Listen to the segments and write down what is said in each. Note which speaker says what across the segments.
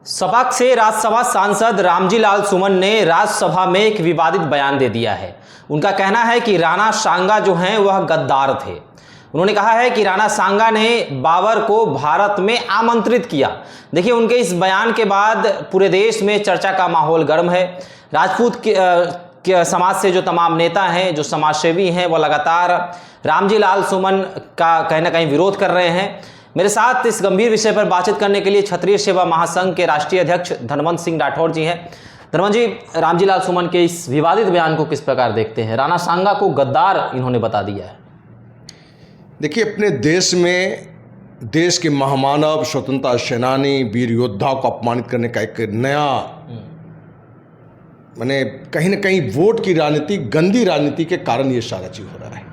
Speaker 1: सपा से राज्यसभा सांसद रामजी लाल सुमन ने राज्यसभा में एक विवादित बयान दे दिया है। उनका कहना है कि राणा सांगा जो हैं वह गद्दार थे। उन्होंने कहा है कि राणा सांगा ने बाबर को भारत में आमंत्रित किया। देखिए, उनके इस बयान के बाद पूरे देश में चर्चा का माहौल गर्म है। राजपूत के समाज से जो तमाम नेता हैं, जो समाजसेवी हैं, वो लगातार रामजी लाल सुमन का कहीं ना कहीं विरोध कर रहे हैं। मेरे साथ इस गंभीर विषय पर बातचीत करने के लिए क्षत्रिय सेवा महासंघ के राष्ट्रीय अध्यक्ष धनवंत सिंह राठौर जी हैं। धनवंत जी, रामजी लाल सुमन के इस विवादित बयान को किस प्रकार देखते हैं? राणा सांगा को गद्दार इन्होंने बता दिया है।
Speaker 2: देखिए, अपने देश में देश के महामानव, स्वतंत्रता सेनानी, वीर योद्धा को अपमानित करने का एक नया माने कहीं ना कहीं वोट की राजनीति, गंदी राजनीति के कारण ये सारा चीज हो रहा है।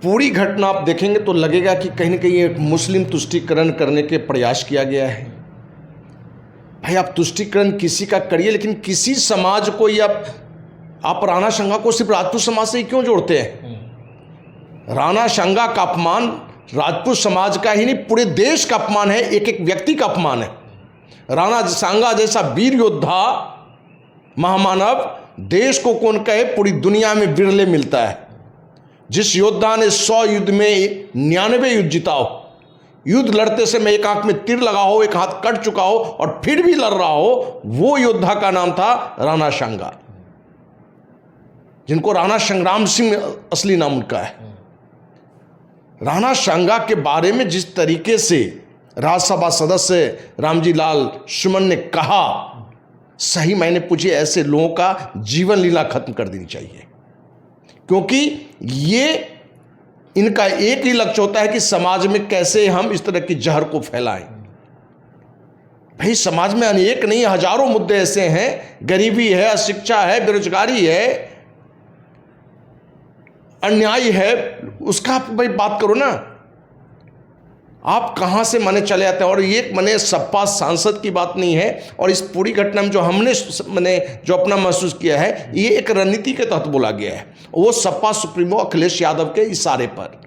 Speaker 2: पूरी घटना आप देखेंगे तो लगेगा कि कहीं ना कहीं एक मुस्लिम तुष्टीकरण करने के प्रयास किया गया है। भाई, आप तुष्टीकरण किसी का करिए, लेकिन किसी समाज को या आप राणा सांगा को सिर्फ राजपूत समाज से ही क्यों जोड़ते हैं? राणा सांगा का अपमान राजपूत समाज का ही नहीं, पूरे देश का अपमान है, एक एक व्यक्ति का अपमान है। राणा सांगा जैसा वीर योद्धा, महामानव, देश को कौन कहे, पूरी दुनिया में बिरले मिलता है। जिस योद्धा ने 100 युद्ध में 99 युद्ध जीता हो, युद्ध लड़ते से में एक आंख में तीर लगा हो, एक हाथ कट चुका हो और फिर भी लड़ रहा हो, वो योद्धा का नाम था राणा सांगा, जिनको राणा संग्राम सिंह असली नाम उनका है। राणा सांगा के बारे में जिस तरीके से राज्यसभा सदस्य रामजी लाल सुमन ने कहा, सही मायने पूछिए, ऐसे लोगों का जीवन लीला खत्म कर देनी चाहिए। क्योंकि ये इनका एक ही लक्ष्य होता है कि समाज में कैसे हम इस तरह की जहर को फैलाएं। भाई, समाज में अनेक नहीं, हजारों मुद्दे ऐसे हैं। गरीबी है, अशिक्षा है, बेरोजगारी है, अन्याय है, उसका आप भाई बात करो ना। आप कहां से मने चले आते हैं? और ये मने सपा सांसद की बात नहीं है। और इस पूरी घटना में जो हमने जो अपना महसूस किया है, ये एक रणनीति के तहत बोला गया है, वो सपा सुप्रीमो अखिलेश यादव के इशारे पर।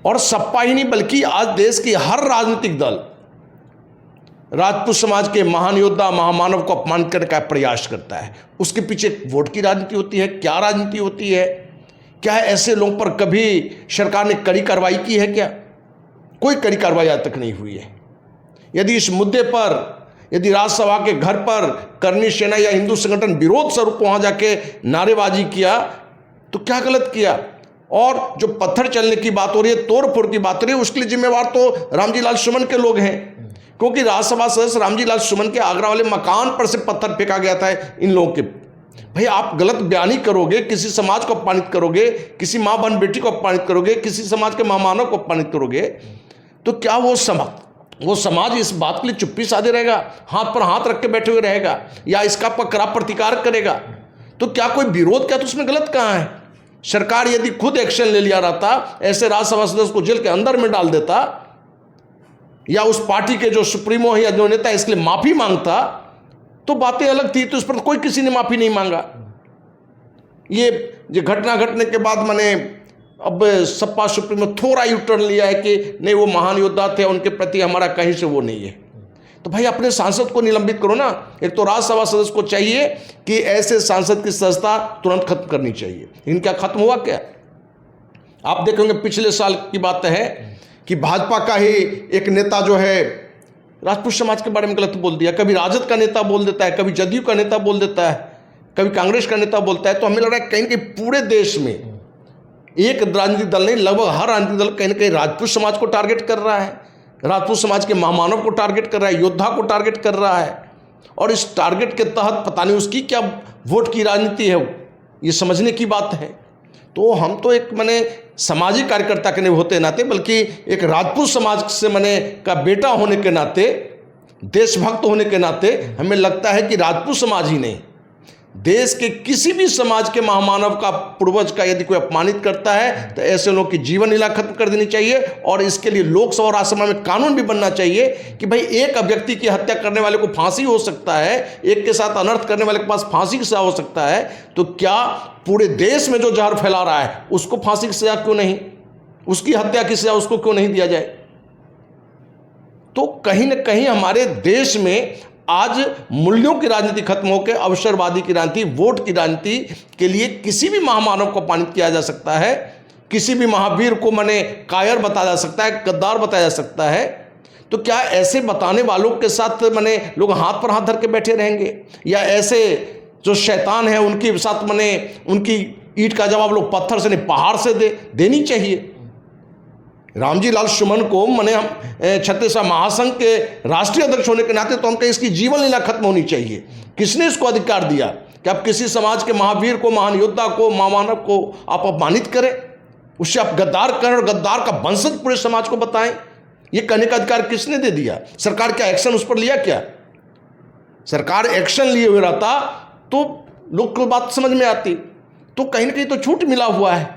Speaker 2: और सपा ही नहीं, बल्कि आज देश की हर राजनीतिक दल राजपूत समाज के महान योद्धा, महामानव को अपमानित करने का प्रयास करता है। उसके पीछे वोट की राजनीति होती है। क्या राजनीति होती है? क्या ऐसे लोगों पर कभी सरकार ने कड़ी कार्रवाई की है? क्या कोई कड़ी कार्रवाई आज तक नहीं हुई है। यदि इस मुद्दे पर, यदि राज्यसभा के घर पर करनी सेना या हिंदू संगठन विरोध स्वरूप वहां जाके नारेबाजी किया, तो क्या गलत किया? और जो पत्थर चलने की बात हो रही है, तोड़ फोड़ की बात हो रही है, उसके लिए जिम्मेवार तो रामजी लाल सुमन के लोग हैं। क्योंकि राज्यसभा सदस्य रामजी लाल सुमन के आगरा वाले मकान पर से पत्थर फेंका गया था इन लोगों के। भाई, आप गलत बयानी करोगे, किसी समाज को अपमानित करोगे, किसी माँ बहन बेटी को अपमानित करोगे, किसी समाज के महामानव को अपमानित करोगे, तो क्या वो समाज इस बात के लिए चुप्पी साधे रहेगा, हाथ पर हाथ रख के बैठे हुए रहेगा, या इसका कड़ा प्रतिकार करेगा? तो क्या कोई विरोध, क्या तो उसमें गलत कहाँ है? सरकार यदि खुद एक्शन ले लिया रहता, ऐसे राज्यसभा सदस्य को जेल के अंदर में डाल देता, या उस पार्टी के जो सुप्रीमो है या जो नेता इसके लिए माफी मांगता, तो बातें अलग थी। तो इस पर कोई किसी ने माफी नहीं मांगा। ये घटना घटने के बाद मैंने अब सपा सुप्रीमो थोड़ा यू टर्न लिया है कि नहीं, वो महान योद्धा थे, उनके प्रति हमारा कहीं से वो नहीं है। तो भाई, अपने सांसद को निलंबित करो ना। एक तो राज्यसभा सदस्य को चाहिए कि ऐसे सांसद की सदस्यता तुरंत खत्म करनी चाहिए। इनका खत्म हुआ क्या? आप देखेंगे पिछले साल की बात है कि भाजपा का ही एक नेता जो है राजपूत समाज के बारे में गलत बोल दिया। कभी राजद का नेता बोल देता है, कभी जदयू का नेता बोल देता है, कभी कांग्रेस का नेता बोलता है। तो हमें लग रहा है कहीं ना कहीं पूरे देश में एक राजनीतिक दल नहीं, लगभग हर राजनीतिक दल कहीं ना कहीं राजपूत समाज को टारगेट कर रहा है, राजपूत समाज के महामानव को टारगेट कर रहा है, योद्धा को टारगेट कर रहा है। और इस टारगेट के तहत पता नहीं उसकी क्या वोट की राजनीति है, ये समझने की बात है। तो हम तो एक सामाजिक कार्यकर्ता के नहीं होते नाते, बल्कि एक राजपूत समाज से का बेटा होने के नाते, देशभक्त होने के नाते हमें लगता है कि राजपूत समाज ही नहीं, देश के किसी भी समाज के महामानव का, पूर्वज का यदि कोई अपमानित करता है, तो ऐसे लोगों की जीवन लीला खत्म कर देनी चाहिए। और इसके लिए लोकसभा और राज्यसभा में कानून भी बनना चाहिए कि भाई, एक व्यक्ति की हत्या करने वाले को फांसी हो सकता है, एक के साथ अनर्थ करने वाले के पास फांसी की सजा हो सकता है, तो क्या पूरे देश में जो जहर फैला रहा है उसको फांसी की सजा क्यों नहीं, उसकी हत्या की सजा उसको क्यों नहीं दिया जाए? तो कहीं ना कहीं हमारे देश में आज मूल्यों की राजनीति खत्म होकर अवसरवादी की राजनीति, वोट की राजनीति के लिए किसी भी महामानव को अपमानित किया जा सकता है, किसी भी महावीर को माने कायर बताया जा सकता है, गद्दार बताया जा सकता है। तो क्या ऐसे बताने वालों के साथ माने लोग हाथ पर हाथ धर के बैठे रहेंगे, या ऐसे जो शैतान है उनके साथ माने उनकी ईंट का जवाब लोग पत्थर से नहीं पहाड़ से देनी चाहिए? रामजी लाल सुमन को माने हम छत्तीसगढ़ महासंघ के राष्ट्रीय अध्यक्ष होने के नाते तो हम कहें इसकी जीवन लीला खत्म होनी चाहिए। किसने इसको अधिकार दिया कि आप किसी समाज के महावीर को, महान योद्धा को, महामानव को आप अपमानित करें, उससे आप गद्दार करें और गद्दार का वंशज पूरे समाज को बताएं? ये कहने का अधिकार किसने दे दिया? सरकार क्या एक्शन उस पर लिया? क्या सरकार एक्शन लिए हुए रहता तो लोग को बात समझ में आती। तो कहीं ना कहीं तो छूट मिला हुआ है।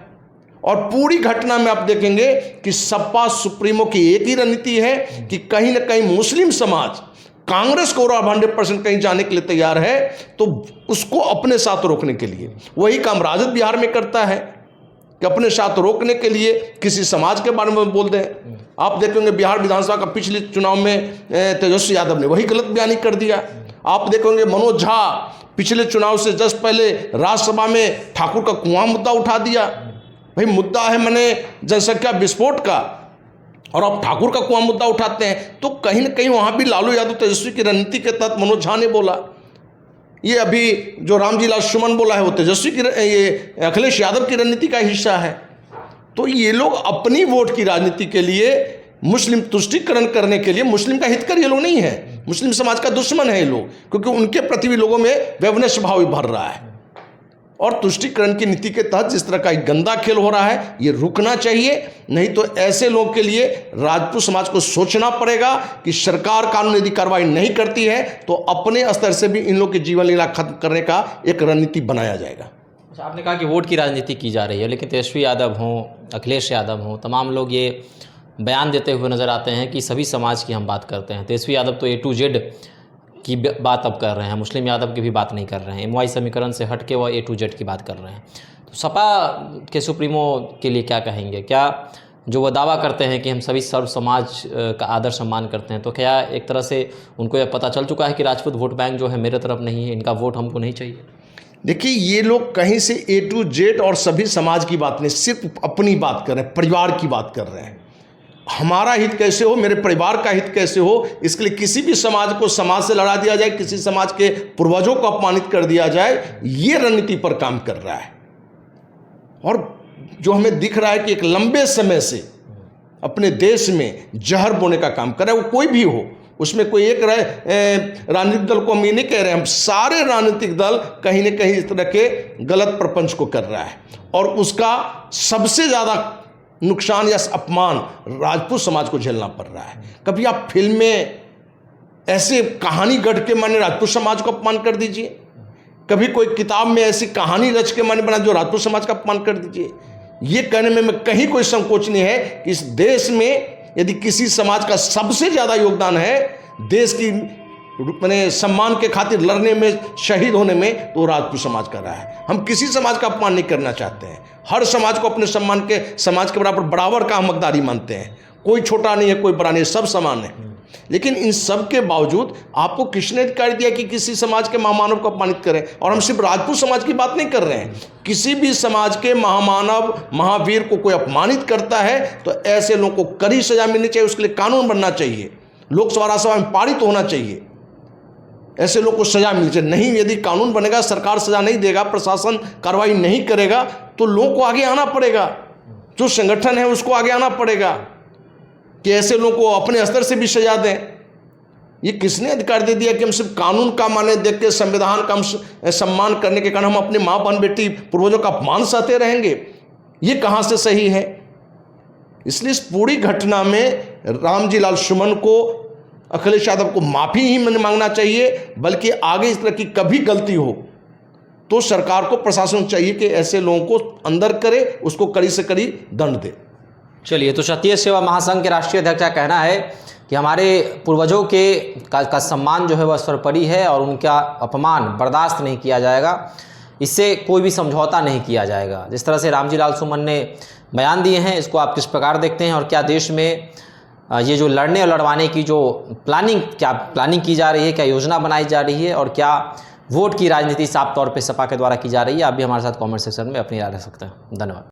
Speaker 2: और पूरी घटना में आप देखेंगे कि सपा सुप्रीमो की एक ही रणनीति है कि कहीं ना कहीं मुस्लिम समाज कांग्रेस को 100% कहीं जाने के लिए तैयार है, तो उसको अपने साथ रोकने के लिए वही काम राजद बिहार में करता है कि अपने साथ रोकने के लिए किसी समाज के बारे में बोल दें। आप देखेंगे बिहार विधानसभा का पिछले चुनाव में तेजस्वी यादव ने वही गलत बयानी कर दिया। आप देखेंगे मनोज झा पिछले चुनाव से जस्ट पहले राज्यसभा में ठाकुर का कुआं मुद्दा उठा दिया। भाई मुद्दा है मैंने जनसंख्या विस्फोट का, और आप ठाकुर का कुआं मुद्दा उठाते हैं। तो कहीं ना कहीं वहां भी लालू यादव तेजस्वी की रणनीति के तहत मनोज झा ने बोला। ये अभी जो रामजी लाल सुमन बोला है वो तेजस्वी की, ये अखिलेश यादव की रणनीति का हिस्सा है। तो ये लोग अपनी वोट की राजनीति के लिए, मुस्लिम तुष्टीकरण करने के लिए, मुस्लिम का हितकर ये लोग नहीं है, मुस्लिम समाज का दुश्मन है ये लोग, क्योंकि उनके प्रति भी लोगों में वैवनस्य भाव भी भर रहा है। और तुष्टीकरण की नीति के तहत जिस तरह का एक गंदा खेल हो रहा है ये रुकना चाहिए, नहीं तो ऐसे लोगों के लिए राजपूत समाज को सोचना पड़ेगा कि सरकार कानून यदि कार्रवाई नहीं करती है तो अपने स्तर से भी इन लोग की जीवन लीला खत्म करने का एक रणनीति बनाया जाएगा।
Speaker 1: अच्छा, आपने कहा कि वोट की राजनीति की जा रही है, लेकिन तेजस्वी यादव हों, अखिलेश यादव हों, तमाम लोग ये बयान देते हुए नज़र आते हैं कि सभी समाज की हम बात करते हैं। तेजस्वी यादव तो A to Z की बात अब कर रहे हैं, मुस्लिम यादव की भी बात नहीं कर रहे हैं, MY समीकरण से हट के वह A to Z की बात कर रहे हैं। तो सपा के सुप्रीमो के लिए क्या कहेंगे? क्या जो वह दावा करते हैं कि हम सभी सर्व समाज का आदर सम्मान करते हैं, तो क्या एक तरह से उनको यह पता चल चुका है कि राजपूत वोट बैंक जो है मेरे तरफ नहीं है, इनका वोट हमको नहीं चाहिए?
Speaker 2: देखिए, ये लोग कहीं से A to Z और सभी समाज की बात नहीं, सिर्फ अपनी बात कर रहे हैं, परिवार की बात कर रहे हैं। हमारा हित कैसे हो, मेरे परिवार का हित कैसे हो, इसके लिए किसी भी समाज को समाज से लड़ा दिया जाए, किसी समाज के पूर्वजों को अपमानित कर दिया जाए, ये रणनीति पर काम कर रहा है। और जो हमें दिख रहा है कि एक लंबे समय से अपने देश में जहर बोने का काम कर रहा है, वो कोई भी हो, उसमें कोई एक राजनीतिक दल को हम ये नहीं कह रहे हैं, हम सारे राजनीतिक दल कहीं ना कहीं इस तरह के गलत प्रपंच को कर रहा है। और उसका सबसे ज़्यादा नुकसान या अपमान राजपूत समाज को झेलना पड़ रहा है। कभी आप फिल्म में ऐसे कहानी गढ़ के माने राजपूत समाज को अपमान कर दीजिए, कभी कोई किताब में ऐसी कहानी रच के माने बना जो राजपूत समाज का अपमान कर दीजिए। ये कहने में कहीं कोई संकोच नहीं है कि इस देश में यदि किसी समाज का सबसे ज़्यादा योगदान है देश की मैंने सम्मान के खातिर लड़ने में, शहीद होने में, तो राजपूत समाज कर रहा है। हम किसी समाज का अपमान नहीं करना चाहते हैं, हर समाज को अपने सम्मान के, समाज के बराबर का हम हकदारी मानते हैं। कोई छोटा नहीं है, कोई बड़ा नहीं है, सब समान है। लेकिन इन सब के बावजूद आपको किसने अधिकार दिया कि किसी समाज के महामानव को अपमानित करें? और हम सिर्फ राजपूत समाज की बात नहीं कर रहे हैं, किसी भी समाज के महामानव, महावीर को कोई अपमानित करता है तो ऐसे लोगों को कड़ी सजा मिलनी चाहिए, उसके लिए कानून बनना चाहिए, लोकसभा राज्यसभा में पारित होना चाहिए, ऐसे लोग को सजा मिलनी चाहिए। नहीं, यदि कानून बनेगा, सरकार सजा नहीं देगा, प्रशासन कार्रवाई नहीं करेगा, तो लोगों को आगे आना पड़ेगा, जो संगठन है उसको आगे आना पड़ेगा कि ऐसे लोगों को अपने स्तर से भी सजा दें। ये किसने अधिकार दे दिया कि हम सिर्फ कानून का माने देख के, संविधान का हम सम्मान करने के कारण हम अपने माँ बहन बेटी पूर्वजों का अपमान सहते रहेंगे? ये कहाँ से सही है? इसलिए इस पूरी घटना में रामजी लाल सुमन को, अखिलेश यादव को माफ़ी ही मांगना चाहिए, बल्कि आगे इस तरह की कभी गलती हो तो सरकार को, प्रशासन चाहिए कि ऐसे लोगों को अंदर करे, उसको कड़ी से कड़ी दंड दे।
Speaker 1: चलिए, तो क्षत्रिय सेवा महासंघ के राष्ट्रीय अध्यक्ष का कहना है कि हमारे पूर्वजों का सम्मान जो है वह सर्वोपरि है और उनका अपमान बर्दाश्त नहीं किया जाएगा, इससे कोई भी समझौता नहीं किया जाएगा। जिस तरह से रामजी लाल सुमन ने बयान दिए हैं, इसको आप किस प्रकार देखते हैं और क्या देश में ये जो लड़ने और लड़वाने की जो प्लानिंग की जा रही है, क्या योजना बनाई जा रही है और क्या वोट की राजनीति साफ तौर पे सपा के द्वारा की जा रही है, आप भी हमारे साथ कमेंट सेक्शन में अपनी राय रख सकते हैं। धन्यवाद।